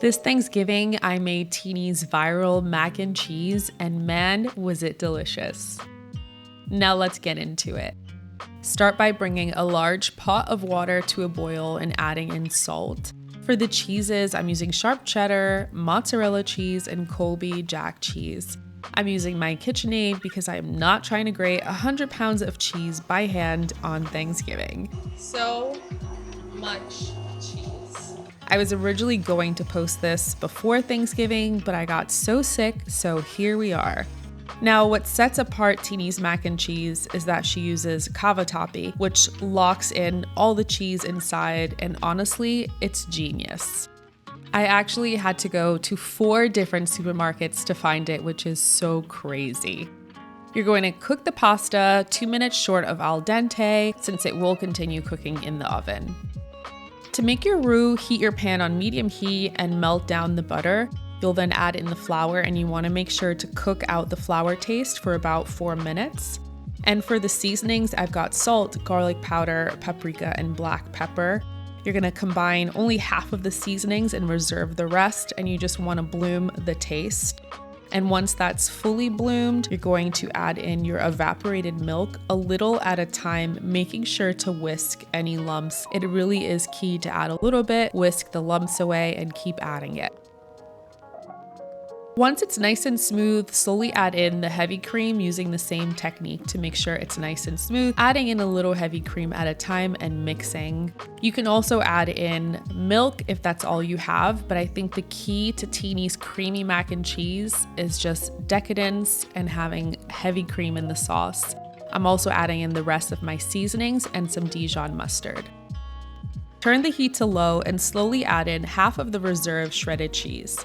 This Thanksgiving, I made Tini's viral mac and cheese, and man, was it delicious. Now let's get into it. Start by bringing a large pot of water to a boil and adding in salt. For the cheeses, I'm using sharp cheddar, mozzarella cheese, and Colby Jack cheese. I'm using my KitchenAid because I am not trying to grate 100 pounds of cheese by hand on Thanksgiving. So much cheese. I was originally going to post this before Thanksgiving, but I got so sick, so here we are. Now, what sets apart Tini's mac and cheese is that she uses cavatappi, which locks in all the cheese inside, and honestly, it's genius. I actually had to go to 4 different supermarkets to find it, which is so crazy. You're going to cook the pasta 2 minutes short of al dente, since it will continue cooking in the oven. To make your roux, heat your pan on medium heat and melt down the butter. You'll then add in the flour, and you want to make sure to cook out the flour taste for about 4 minutes. And for the seasonings, I've got salt, garlic powder, paprika, and black pepper. You're gonna combine only half of the seasonings and reserve the rest, and you just want to bloom the taste. And once that's fully bloomed, you're going to add in your evaporated milk a little at a time, making sure to whisk any lumps. It really is key to add a little bit, whisk the lumps away, and keep adding it. Once it's nice and smooth, slowly add in the heavy cream using the same technique to make sure it's nice and smooth, adding in a little heavy cream at a time and mixing. You can also add in milk if that's all you have, but I think the key to Tini's creamy mac and cheese is just decadence and having heavy cream in the sauce. I'm also adding in the rest of my seasonings and some Dijon mustard. Turn the heat to low and slowly add in half of the reserved shredded cheese.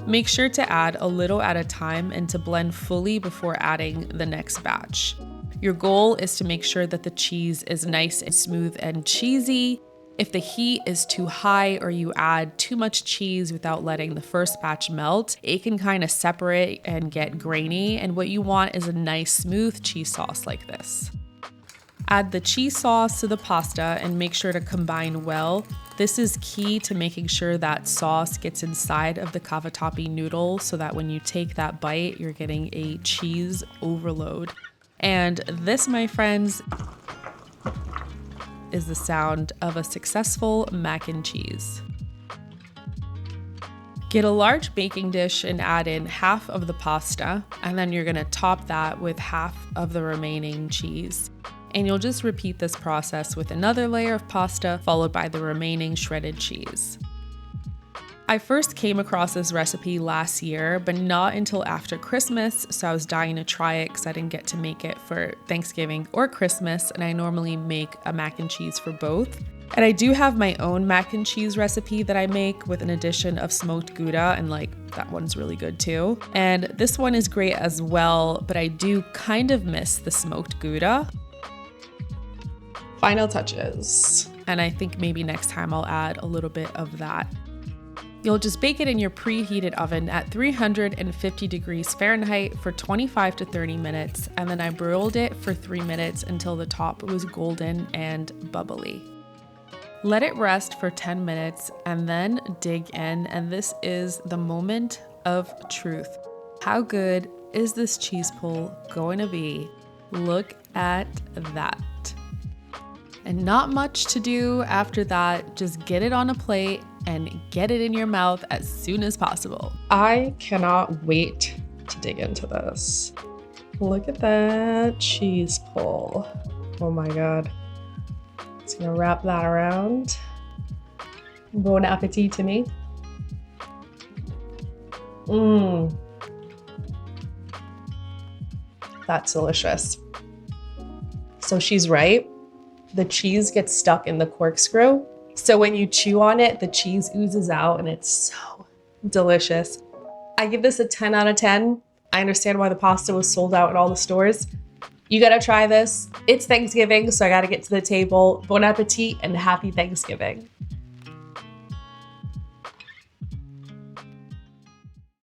Make sure to add a little at a time and to blend fully before adding the next batch. Your goal is to make sure that the cheese is nice and smooth and cheesy. If the heat is too high or you add too much cheese without letting the first batch melt, it can kind of separate and get grainy, and what you want is a nice smooth cheese sauce like this. Add the cheese sauce to the pasta and make sure to combine well. This is key to making sure that sauce gets inside of the cavatappi noodle so that when you take that bite, you're getting a cheese overload. And this, my friends, is the sound of a successful mac and cheese. Get a large baking dish and add in half of the pasta, and then you're gonna top that with half of the remaining cheese. And you'll just repeat this process with another layer of pasta followed by the remaining shredded cheese. I first came across this recipe last year, but not until after Christmas, so I was dying to try it because I didn't get to make it for Thanksgiving or Christmas, and I normally make a mac and cheese for both. And I do have my own mac and cheese recipe that I make with an addition of smoked Gouda, and that one's really good too. And this one is great as well, but I do kind of miss the smoked Gouda. Final touches. And I think maybe next time I'll add a little bit of that. You'll just bake it in your preheated oven at 350 degrees Fahrenheit for 25 to 30 minutes. And then I broiled it for 3 minutes until the top was golden and bubbly. Let it rest for 10 minutes and then dig in. And this is the moment of truth. How good is this cheese pull going to be? Look at that. And not much to do after that, just get it on a plate and get it in your mouth as soon as possible. I cannot wait to dig into this. Look at that cheese pull. Oh my God. Just gonna wrap that around. Bon appetit to me. That's delicious. So she's right. The cheese gets stuck in the corkscrew. So when you chew on it, the cheese oozes out and it's so delicious. I give this a 10 out of 10. I understand why the pasta was sold out at all the stores. You gotta try this. It's Thanksgiving, so I gotta get to the table. Bon appetit and happy Thanksgiving.